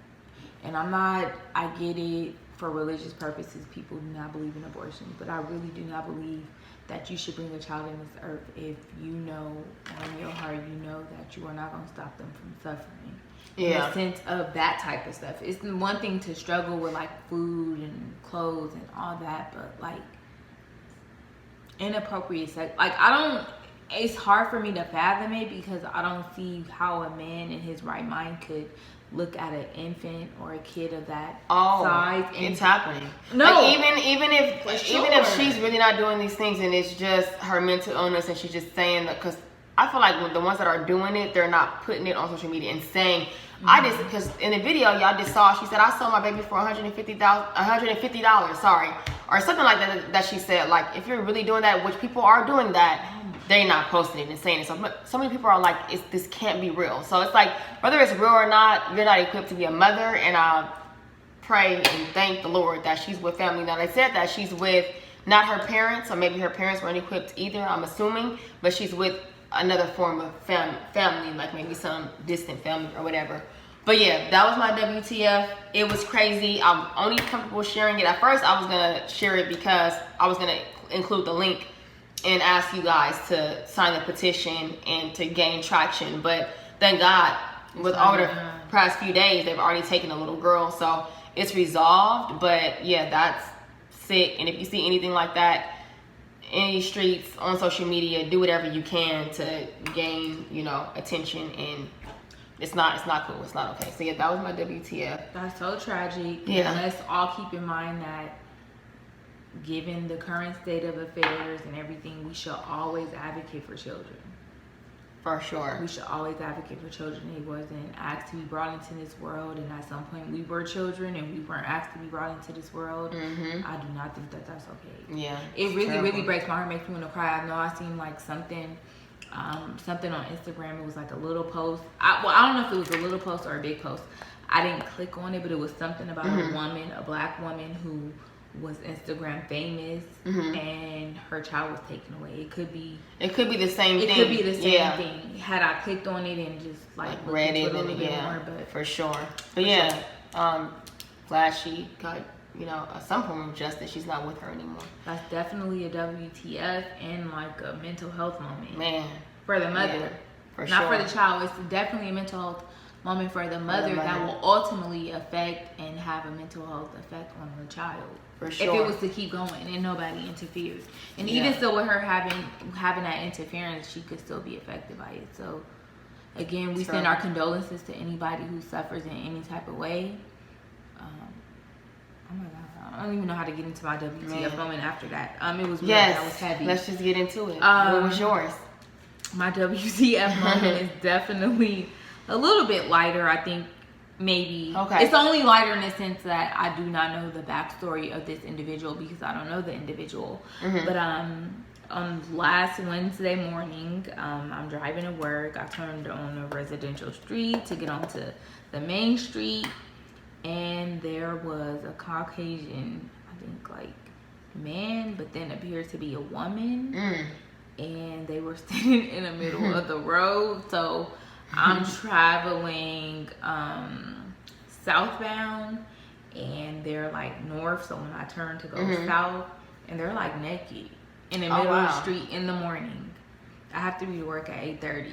And I get it for religious purposes, people do not believe in abortion, but I really do not believe that you should bring a child in this earth if you know in your heart that you are not going to stop them from suffering. Yeah. In the sense of that type of stuff. It's one thing to struggle with like food and clothes and all that, but like inappropriate sex, like it's hard for me to fathom it because I don't see how a man in his right mind could look at an infant or a kid of that size. And it's happening. No, like even if she's really not doing these things and it's just her mental illness and she's just saying that, because I feel like the ones that are doing it, they're not putting it on social media and saying, because in the video y'all just saw, she said, I sold my baby for $150, sorry, or something like that she said. Like, if you're really doing that, which people are doing that, they're not posting it and saying it. So many people are like, this can't be real. So it's like, whether it's real or not, you're not equipped to be a mother. And I pray and thank the Lord that she's with family. Now, they said that she's with not her parents, or maybe her parents weren't equipped either, I'm assuming, but she's with another form of family, like maybe some distant family or whatever. But yeah, that was my WTF. It was crazy. I'm only comfortable sharing it. At first, I was going to share it because I was going to include the link and ask you guys to sign the petition and to gain traction. But thank God, with over the past few days, they've already taken a little girl. So it's resolved. But yeah, that's sick. And if you see anything like that in the streets, on social media, do whatever you can to gain, attention. And it's not cool. It's not okay. So yeah, that was my WTF. That's so tragic. Yeah. And let's all keep in mind that given the current state of affairs and everything, we should always advocate for children. For sure. We should always advocate for children. He wasn't asked to be brought into this world, and at some point we were children and we weren't asked to be brought into this world. I do not think that that's okay. Yeah. It really breaks my heart, makes me want to cry. I know I seen like something on Instagram. It was like a little post. I don't know if it was a little post or a big post. I didn't click on it, but it was something about a woman, a black woman who was Instagram famous and her child was taken away. It could be the same thing. It could be the same thing. Had I clicked on it and just like read it a little bit more, but for sure. But glad she got some form of justice. She's not with her anymore. That's definitely a WTF and like a mental health moment. Man, for the mother, not for the child. It's definitely a mental health moment for the mother that will ultimately affect and have a mental health effect on her child. For sure. If it was to keep going and nobody interferes, and even still with her having that interference, she could still be affected by it. So again, we send our condolences to anybody who suffers in any type of way. Oh my God, I don't even know how to get into my WTF moment after that. It was real. That was heavy. Let's just get into it. What was yours? My WTF moment is definitely a little bit lighter, I think. Maybe. Okay. It's only lighter in the sense that I do not know the backstory of this individual because I don't know the individual. But on last Wednesday morning, I'm driving to work. I turned on a residential street to get onto the main street, and there was a Caucasian, I think like man, but then appeared to be a woman, and they were standing in the middle of the road. So I'm traveling southbound, and they're like north. So when I turn to go south, and they're like naked in the middle of the street in the morning. I have to be to work at 8:30.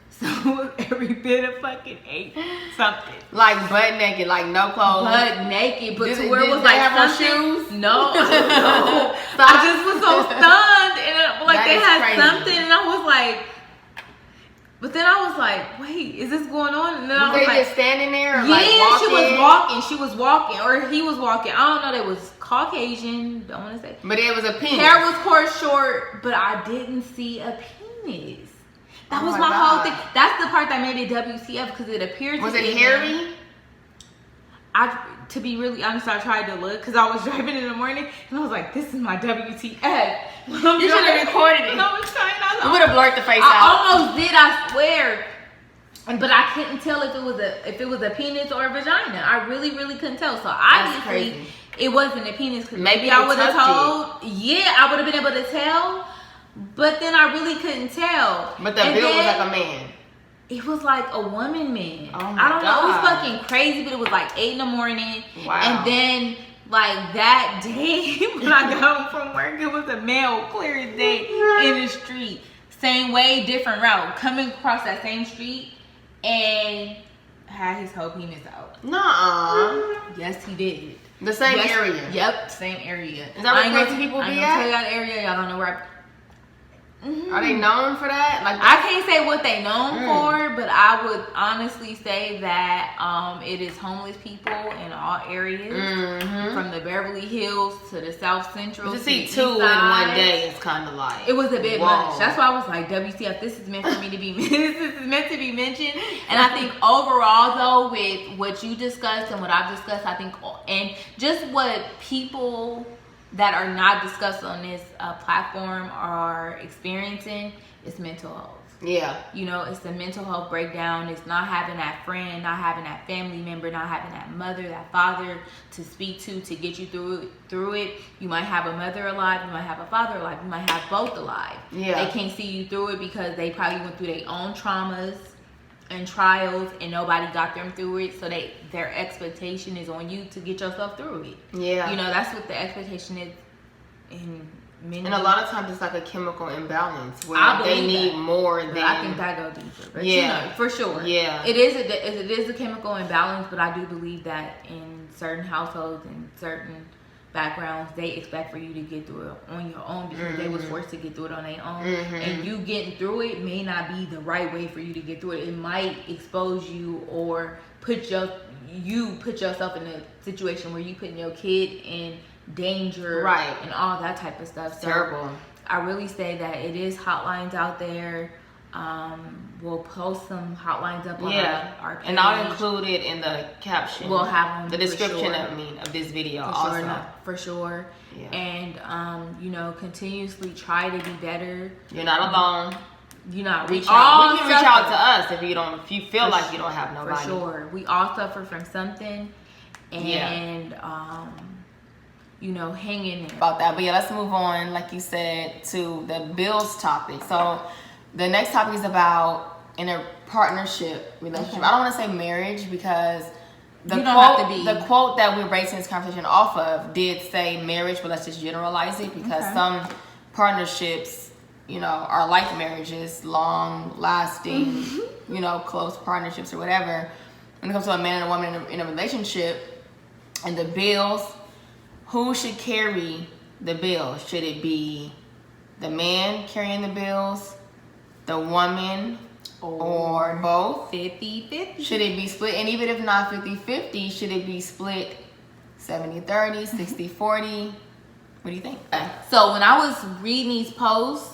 So every bit of fucking 8 something. Like butt naked, like no clothes. Butt naked, but to where it was like have shoes? No. I just was so stunned, and like they had crazy. Something, and I was like. But then I was like, wait, is this going on? And then I was they like, just standing there? Or yeah, like walking? She was walking, or he was walking. I don't know. They was Caucasian. Don't want to say. But it was a penis. Hair was cut short, but I didn't see a penis. That was my whole thing. That's the part that made it WTF because it appeared to be. Was it hairy? To be really honest, I tried to look because I was driving in the morning and I was like, this is my WTF. You should have recorded it. I was trying not to. You would have blurred the face out. I almost did, I swear. But I couldn't tell if it was a penis or a vagina. I really, really couldn't tell. So obviously it wasn't a penis. Maybe I would have told. Yeah, I would have been able to tell. But then I really couldn't tell. But the build was like a man. It was like a woman man. Oh my I don't know. It was God. fucking crazy, but it was like 8 a.m. Wow. And then like that day when I got home from work, it was a male clear as day in the street. Same way, different route. Coming across that same street and had his whole penis out. Nuh-uh. Yes, he did. The same area? Yep, same area. Is that where crazy people be at? I ain't gonna tell you that area. Y'all don't know where Are they known for that? Like I can't say what they known for, but I would honestly say that it is homeless people in all areas, from the Beverly Hills to the South Central. To see two in one day is kind of like it was a bit much. That's why I was like, WTF, this is meant for me to be. This is meant to be mentioned. And I think overall, though, with what you discussed and what I've discussed, I think, and just what people that are not discussed on this platform are experiencing is mental health. Yeah. You know, it's the mental health breakdown. It's not having that friend, not having that family member, not having that mother, that father to speak to get you through it. You might have a mother alive, you might have a father alive, you might have both alive. Yeah. They can't see you through it because they probably went through their own traumas and trials and nobody got them through it, so their expectation is on you to get yourself through it. Yeah. You know, that's what the expectation is in many. And a lot of times it's like a chemical imbalance where they need more than. I think that goes deeper. But you know, for sure. Yeah. It is a chemical imbalance, but I do believe that in certain households and certain backgrounds, they expect for you to get through it on your own because they was forced to get through it on their own. And you getting through it may not be the right way for you to get through it. It might expose you or put yourself in a situation where you putting your kid in danger, right, and all that type of stuff. So terrible. I really say that it is hotlines out there. We'll post some hotlines up on our page. And I'll include it in the caption. We'll have them the description of this video also. For sure. Yeah. And you know, continuously try to be better. You're not alone. You're not. We can reach out to us if you feel like you don't have nobody. For sure. We all suffer from something. And hanging there. About that. But yeah, let's move on, like you said, to the bills topic. So the next topic is about in a partnership relationship. I don't want to say marriage because the quote that we're basing this conversation off of did say marriage, but let's just generalize it because some partnerships, are like marriages, long lasting, close partnerships or whatever. When it comes to a man and a woman in a relationship and the bills, who should carry the bills? Should it be the man carrying the bills, the woman, or both? 50-50. Should it be split? And even if not 50-50, should it be split 70-30, 60-40? What do you think? So when I was reading these posts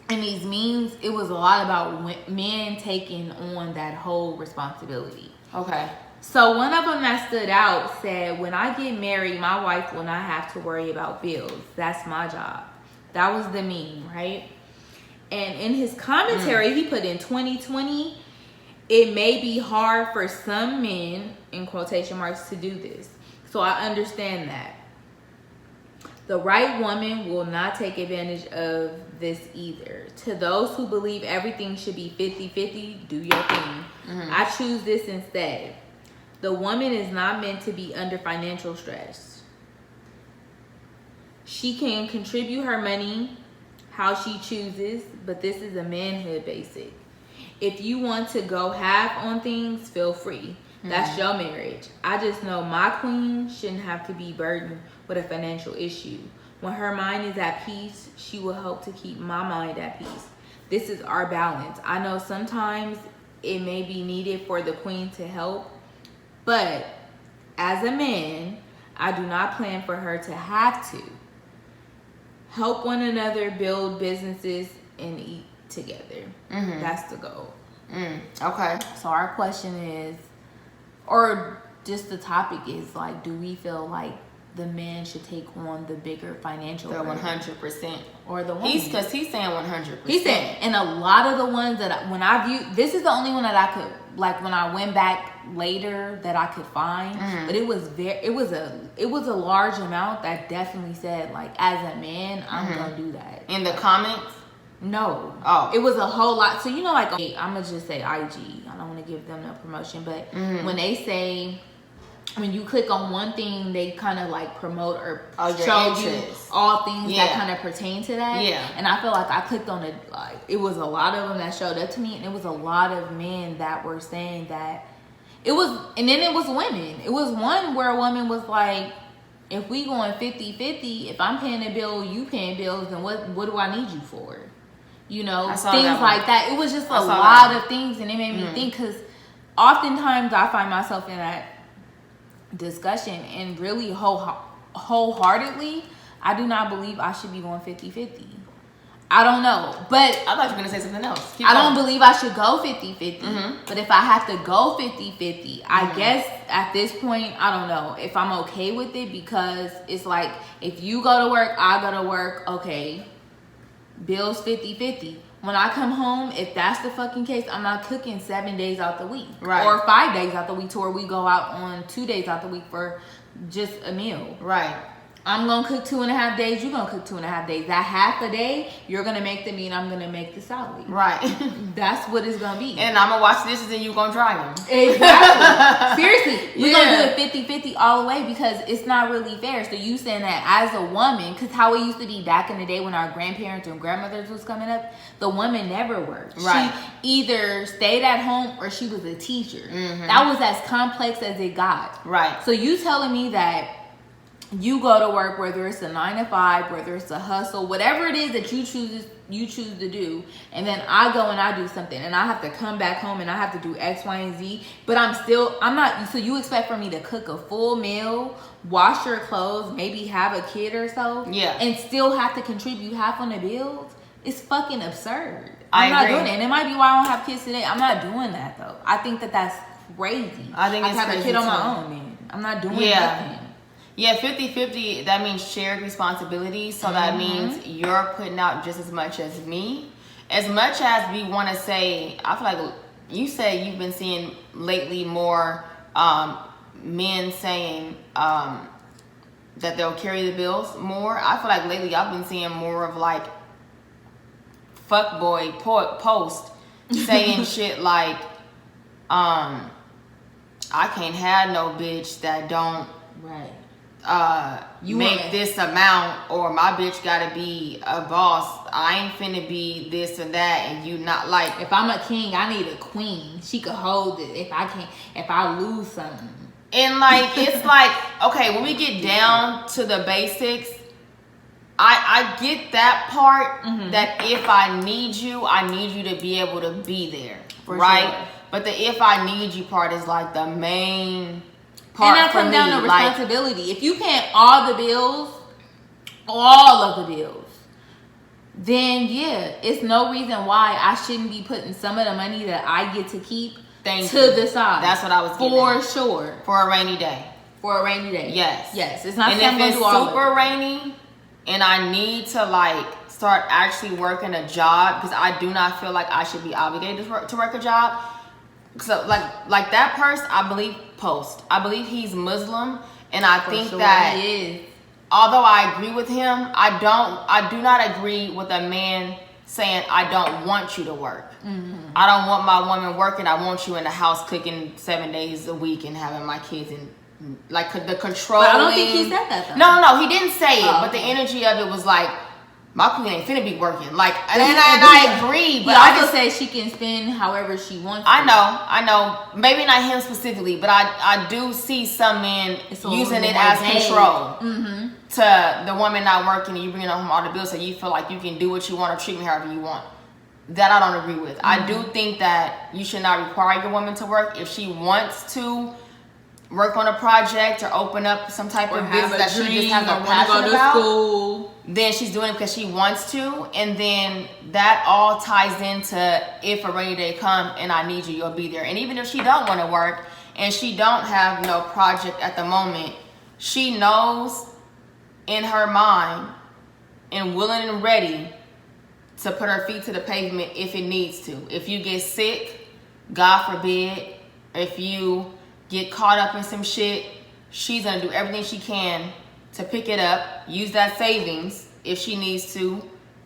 and these memes, it was a lot about men taking on that whole responsibility. Okay. So one of them that stood out said, when I get married, my wife will not have to worry about bills. That's my job. That was the meme, right? And in his commentary, he put in 2020, it may be hard for some men, in quotation marks, to do this. So I understand that. The right woman will not take advantage of this either. To those who believe everything should be 50-50, do your thing. I choose this instead. The woman is not meant to be under financial stress. She can contribute her money how she chooses, but this is a manhood basic. If you want to go half on things, feel free. That's your marriage. I just know my queen shouldn't have to be burdened with a financial issue. When her mind is at peace, she will help to keep my mind at peace. This is our balance. I know sometimes it may be needed for the queen to help, but as a man, I do not plan for her to have to. Help one another build businesses and eat together. That's the goal. Okay. So our question is, or just the topic is like, do we feel like the man should take on the bigger financial The burden? 100%. Or the woman? Because he's saying 100%. He's saying, and a lot of the ones that when I view, this is the only one that I could, like when I went back later that I could find, but it was a large amount that definitely said like, as a man, I'm gonna do that. In the comments? No. Oh. It was a whole lot. So like, I'm gonna just say IG. I don't want to give them no promotion, but when they say, when you click on one thing, they kind of like promote or show you all things that kind of pertain to that. Yeah. And I feel like I clicked on it, like it was a lot of them that showed up to me, and it was a lot of men that were saying that it was, and then it was women. It was one where a woman was like, if we going 50-50, if I'm paying a bill, you paying bills, then what do I need you for? Things like that. It was just a lot of things, and it made me think, because oftentimes I find myself in that discussion, and really wholeheartedly, I do not believe I should be going 50-50. I don't know, but I thought you were going to say something else. I don't believe I should go 50-50, but if I have to go 50-50, I guess at this point, I don't know if I'm okay with it, because it's like, if you go to work, I go to work, okay, bills 50-50. When I come home, if that's the fucking case, I'm not cooking 7 days out the week. Right. Or 5 days out the week, to where we go out on 2 days out the week for just a meal. Right. I'm going to cook 2.5 days, you're going to cook 2.5 days. That half a day, you're going to make the meat, I'm going to make the salad. Right. That's what it's going to be. And I'm going to wash dishes and you're going to dry them. Exactly. Seriously. We're going to do it 50-50 all the way, because it's not really fair. So you saying that as a woman, because how it used to be back in the day when our grandparents and grandmothers was coming up, the woman never worked. Right. She either stayed at home or she was a teacher. That was as complex as it got. Right. So you telling me that you go to work, whether it's a 9 to 5, whether it's a hustle, whatever it is that you choose to do, and then I go and I do something, and I have to come back home and I have to do X, Y, and Z, but I'm not, so you expect for me to cook a full meal, wash your clothes, maybe have a kid or so, and still have to contribute half on the bills? It's fucking absurd. I'm not doing it, and it might be why I don't have kids today. I'm not doing that though. I think that that's crazy. I think it's have crazy a kid on my too. own, man. I'm not doing nothing. Yeah, 50-50, that means shared responsibility. So that means you're putting out just as much as me. As much as we want to say, I feel like you say you've been seeing lately more men saying, that they'll carry the bills more. I feel like lately I've been seeing more of like fuckboy post saying shit like, I can't have no bitch that don't you make this amount, or my bitch gotta be a boss. I ain't finna be this and that, and you not like. If I'm a king, I need a queen. She could hold it. If I lose something. And like, it's like, okay, when we get down to the basics, I get that part, that if I need you to be able to be there, right? Sure. But the if I need you part is like the main part. And that comes down to responsibility. If you pay all of the bills, then yeah, it's no reason why I shouldn't be putting some of the money that I get to keep the side. That's what I was getting for sure. For a rainy day. Yes. It's not. And if it's super rainy, and I need to like start actually working a job, because I do not feel like I should be obligated to work a job. So like that person, I believe I believe he's Muslim, and I think that he is. Although I agree with him, I do not agree with a man saying I don't want you to work. I don't want my woman working. I want you in the house cooking 7 days a week and having my kids in. Like the control. But I don't think he said that though. No, he didn't say it. But the energy of it was like, my queen ain't finna be working. Like, and I agree. But I just say she can spend however she wants. I know. Maybe not him specifically, but I do see some men using it as control. To the woman not working and you bringing home all the bills, so you feel like you can do what you want or treat me however you want. That I don't agree with. I do think that you should not require your woman to work. If she wants to work on a project or open up some type of business that she just has a passion about, then she's doing it because she wants to. And then that all ties into, if a rainy day comes and I need you, you'll be there. And even if she don't want to work and she don't have no project at the moment, she knows in her mind and willing and ready to put her feet to the pavement if it needs to. If you get sick, God forbid, if you get caught up in some shit, she's gonna do everything she can to pick it up, use that savings if she needs to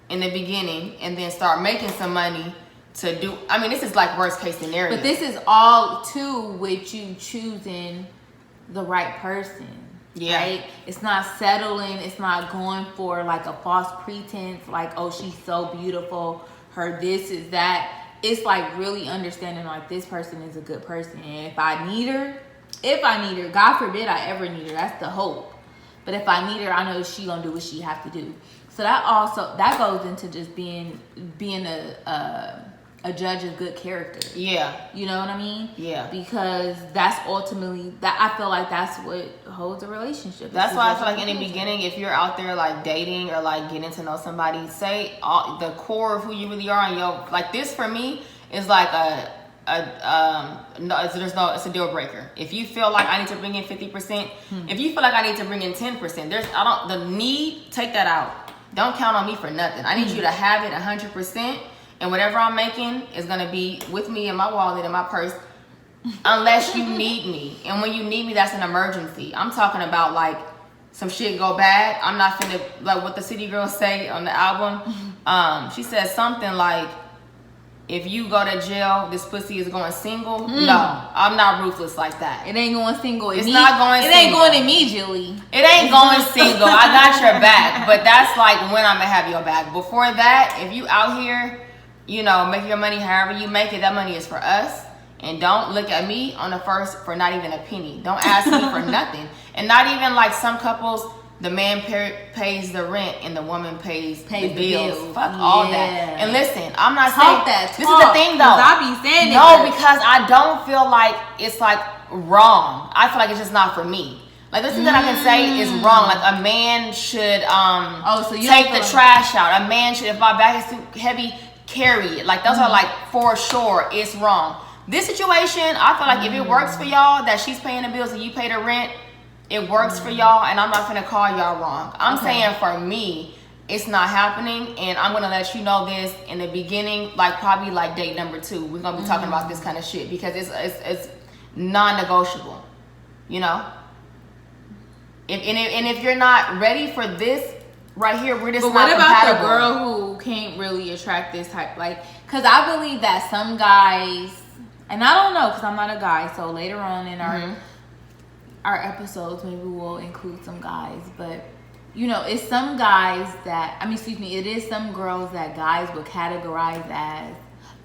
in the beginning, and then start making some money to do. I mean, this is like worst case scenario. But this is all too with you choosing the right person. Yeah. Right? It's not settling. It's not going for like a false pretense, like, oh, she's so beautiful, her this is that. It's like really understanding like this person is a good person, and if I need her, God forbid I ever need her, that's the hope. But if I need her, I know she gonna do what she have to do. So that goes into just being a judge of good character. Yeah. You know what I mean? Yeah. Because that's ultimately that I feel like that's what holds a relationship. That's why I feel like in the beginning, if you're out there like dating or like getting to know somebody, say the core of who you really are, and like this for me is like it's a deal breaker. If you feel like I need to bring in 50%, if you feel like I need to bring in 10%, take that out. Don't count on me for nothing. I need you to have it 100%. And whatever I'm making is going to be with me in my wallet and my purse unless you need me. And when you need me, that's an emergency. I'm talking about like some shit go bad. I'm not finna, like what the City Girls say on the album. She says something like, if you go to jail, this pussy is going single. No, I'm not ruthless like that. It ain't going single. It's not going single. It ain't going immediately. It ain't going single. I got your back. But that's like when I'm going to have your back. Before that, if you out here, you know, make your money however you make it, that money is for us. And don't look at me on the first for not even a penny. Don't ask me for nothing. And not even like some couples, the man pays the rent and the woman pays the bills. Fuck all that. And listen, I'm not saying that. This is the thing though. I be saying because I don't feel like it's like wrong. I feel like it's just not for me. Like this thing that I can say is wrong. Like a man should take the trash out. A man should, if my bag is too heavy, carry it. Like those are like for sure it's wrong. This situation, I feel like if it works for y'all that she's paying the bills and you pay the rent, it works for y'all, and I'm not gonna call y'all wrong. I'm saying for me, it's not happening, and I'm gonna let you know this in the beginning, like probably like date number 2. We're gonna be talking about this kind of shit, because it's non-negotiable, you know? If you're not ready for this right here, we're just but not what about compatible. the girl who can't really attract this type? Like, because I believe that some guys, and I don't know because I'm not a guy, so later on in our episodes maybe we'll include some guys, but you know, it's some guys that, it is some girls that guys would categorize as,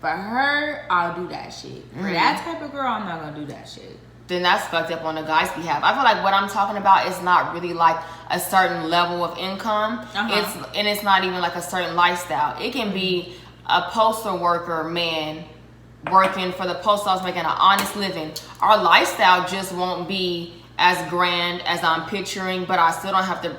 for her, I'll do that shit. For that type of girl, I'm not gonna do that shit. Then that's fucked up on the guy's behalf. I feel like what I'm talking about is not really like a certain level of income. It's not even like a certain lifestyle. It can be a postal worker man working for the post office making an honest living. Our lifestyle just won't be as grand as I'm picturing, but I still don't have to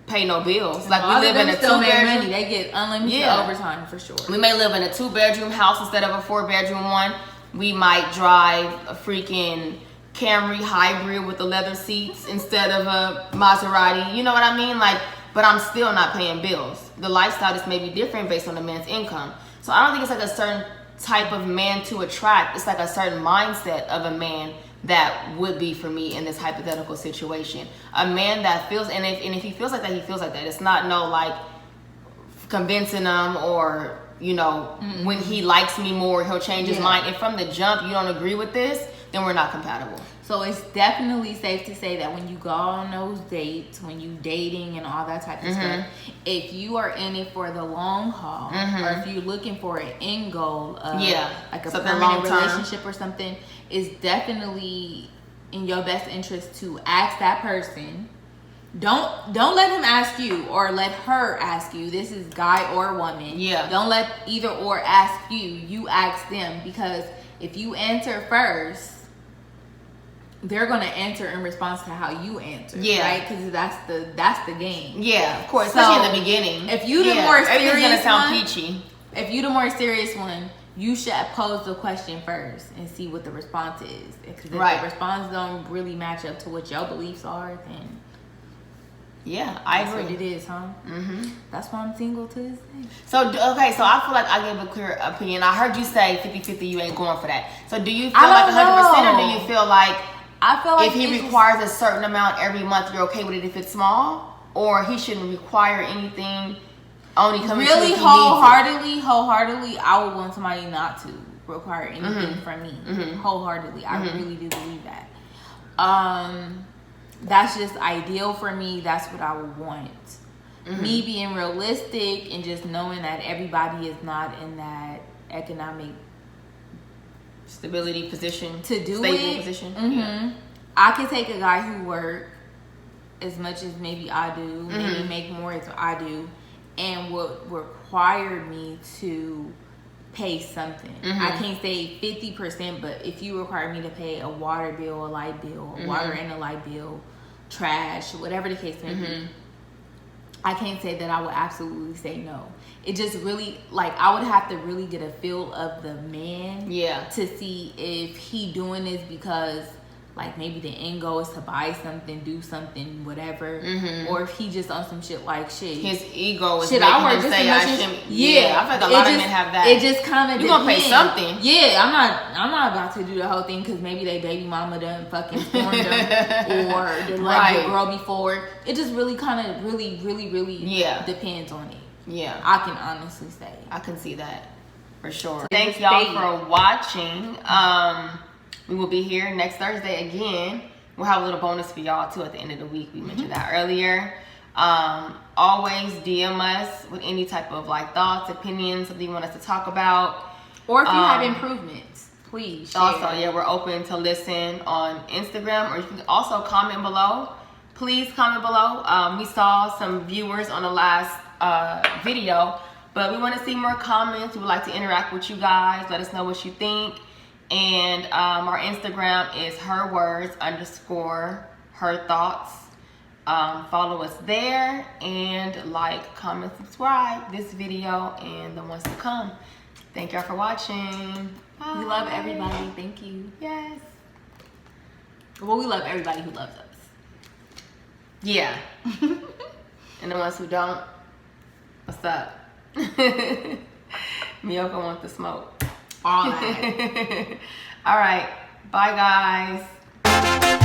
pay no bills. Like we live in a 2-bedroom. They get unlimited overtime for sure. We may live in a 2-bedroom house instead of a 4-bedroom one. We might drive a freaking Camry hybrid with the leather seats instead of a Maserati. You know what I mean? Like, but I'm still not paying bills. The lifestyle just may be different based on the man's income. So I don't think it's like a certain type of man to attract. It's like a certain mindset of a man that would be for me in this hypothetical situation. A man that feels, and if he feels like that, he feels like that. It's not no like convincing him or, you know, when he likes me more, he'll change his mind. If from the jump you don't agree with this, then we're not compatible. So it's definitely safe to say that when you go on those dates, when you dating and all that type of stuff, if you are in it for the long haul, or if you're looking for an end goal of like a permanent relationship or something, it's definitely in your best interest to ask that person. Don't let him ask you or let her ask you. This is guy or woman. Don't let either or ask you. You ask them, because if you answer first, they're gonna answer in response to how you answer, right? Because that's the game. Of course, especially in the beginning. If you the more serious gonna sound one, peachy. If you the more serious one, you should pose the question first and see what the response is. Because if the response don't really match up to what your beliefs are, then I agree. That's what it is, huh? That's why I'm single to this day. So I feel like I gave a clear opinion. I heard you say 50-50, you ain't going for that. So do you feel like 100%, or do you feel like if he requires a certain amount every month, you're okay with it if it's small? Or he shouldn't require anything, only coming to really if he wholeheartedly, I would want somebody not to require anything from me. Wholeheartedly. I really do believe that. That's just ideal for me. That's what I would want. Me being realistic and just knowing that everybody is not in that economic stability position to do stable it. Position. I could take a guy who work as much as maybe I do, maybe make more as I do, and would require me to pay something. I can't say 50%, but if you require me to pay a water bill, a light bill, a water and a light bill, trash, whatever the case may be, I can't say that I would absolutely say no. It just really, like, I would have to really get a feel of the man to see if he doing this because, like, maybe the end goal is to buy something, do something, whatever, or if he just on some shit like shit. His ego is shit, making I work him just say as I much shouldn't. as, I feel like a lot of men have that. It just kind of you gonna pay something. I'm not about to do the whole thing because maybe they baby mama done fucking scorned them or done like the girl before. It just really kind of really depends on it. I can honestly say. I can see that for sure. Thank y'all for watching. We will be here next Thursday again. We'll have a little bonus for y'all too at the end of the week. We mentioned that earlier. Always DM us with any type of like thoughts, opinions, something you want us to talk about. Or if you have improvements, please share. Also, we're open to listen on Instagram, or you can also comment below. Please comment below. We saw some viewers on the last video, but we want to see more comments. We would like to interact with you guys. Let us know what you think. And our Instagram is herwords_herthoughts. Follow us there and like, comment, subscribe this video and the ones to come. Thank y'all for watching. Bye. We love everybody. Thank you. Yes. Well, we love everybody who loves us. Yeah. And the ones who don't, what's up? Miyoko wants the smoke. All right. All right. Bye, guys.